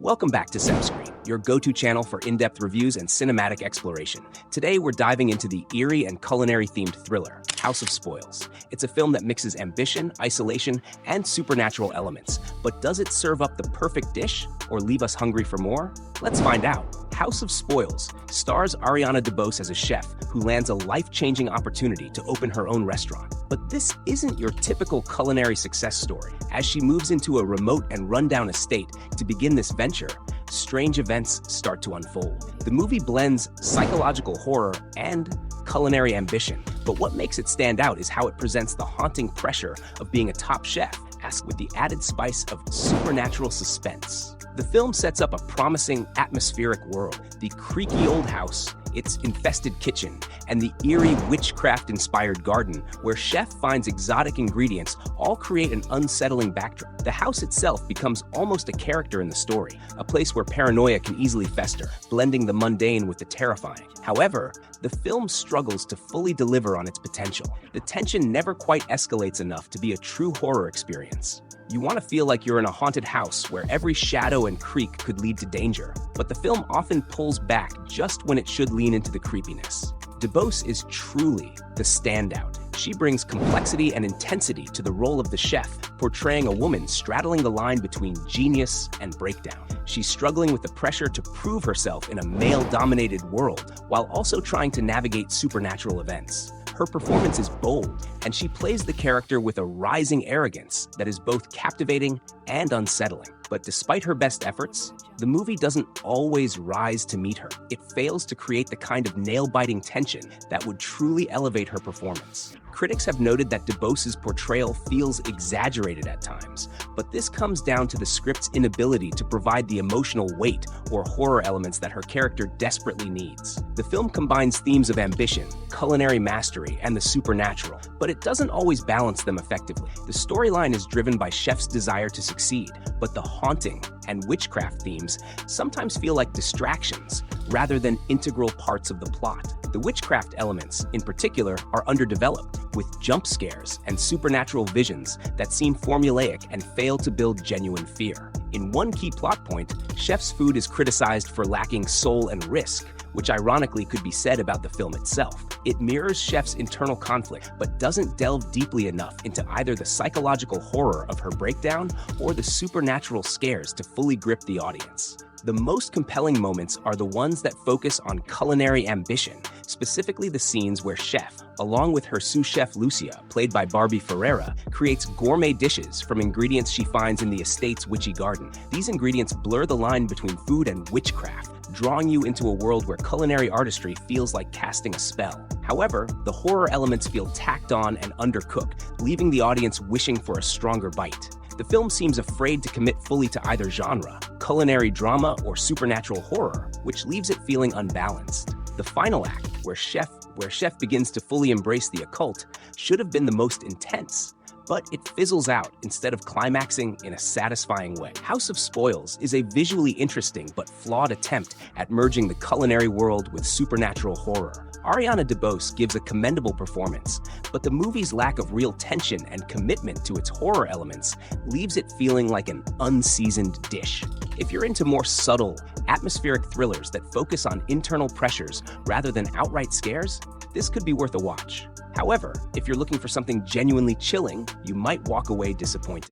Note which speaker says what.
Speaker 1: Welcome back to smScreen, your go-to channel for in-depth reviews and cinematic exploration. Today, we're diving into the eerie and culinary-themed thriller, House of Spoils. It's a film that mixes ambition, isolation, and supernatural elements. But does it serve up the perfect dish or leave us hungry for more? Let's find out. House of Spoils stars Ariana DeBose as a chef who lands a life-changing opportunity to open her own restaurant. But this isn't your typical culinary success story. As she moves into a remote and rundown estate to begin this venture, strange events start to unfold. The movie blends psychological horror and culinary ambition, but what makes it stand out is how it presents the haunting pressure of being a top chef, with the added spice of supernatural suspense. The film sets up a promising, atmospheric world. The creaky old house, its infested kitchen, and the eerie witchcraft-inspired garden, where chef finds exotic ingredients, all create an unsettling backdrop. The house itself becomes almost a character in the story, a place where paranoia can easily fester, blending the mundane with the terrifying. However, the film struggles to fully deliver on its potential. The tension never quite escalates enough to be a true horror experience. You want to feel like you're in a haunted house where every shadow and creak could lead to danger, but the film often pulls back just when it should lean into the creepiness. DeBose is truly the standout. She brings complexity and intensity to the role of the chef, portraying a woman straddling the line between genius and breakdown. She's struggling with the pressure to prove herself in a male-dominated world while also trying to navigate supernatural events. Her performance is bold, and she plays the character with a rising arrogance that is both captivating and unsettling. But despite her best efforts, the movie doesn't always rise to meet her. It fails to create the kind of nail-biting tension that would truly elevate her performance. Critics have noted that DeBose's portrayal feels exaggerated at times, but this comes down to the script's inability to provide the emotional weight or horror elements that her character desperately needs. The film combines themes of ambition, culinary mastery, and the supernatural, but it doesn't always balance them effectively. The storyline is driven by chef's desire to succeed, but the haunting and witchcraft themes sometimes feel like distractions rather than integral parts of the plot. The witchcraft elements, in particular, are underdeveloped, with jump scares and supernatural visions that seem formulaic and fail to build genuine fear. In one key plot point, chef's food is criticized for lacking soul and risk, which ironically could be said about the film itself. It mirrors chef's internal conflict, but doesn't delve deeply enough into either the psychological horror of her breakdown or the supernatural scares to fully grip the audience. The most compelling moments are the ones that focus on culinary ambition, specifically the scenes where chef, along with her sous-chef Lucia, played by Barbie Ferreira, creates gourmet dishes from ingredients she finds in the estate's witchy garden. These ingredients blur the line between food and witchcraft, drawing you into a world where culinary artistry feels like casting a spell. However, the horror elements feel tacked on and undercooked, leaving the audience wishing for a stronger bite. The film seems afraid to commit fully to either genre, culinary drama or supernatural horror, which leaves it feeling unbalanced. The final act, where chef begins to fully embrace the occult, should have been the most intense, but it fizzles out instead of climaxing in a satisfying way. House of Spoils is a visually interesting but flawed attempt at merging the culinary world with supernatural horror. Ariana DeBose gives a commendable performance, but the movie's lack of real tension and commitment to its horror elements leaves it feeling like an unseasoned dish. If you're into more subtle, atmospheric thrillers that focus on internal pressures rather than outright scares, this could be worth a watch. However, if you're looking for something genuinely chilling, you might walk away disappointed.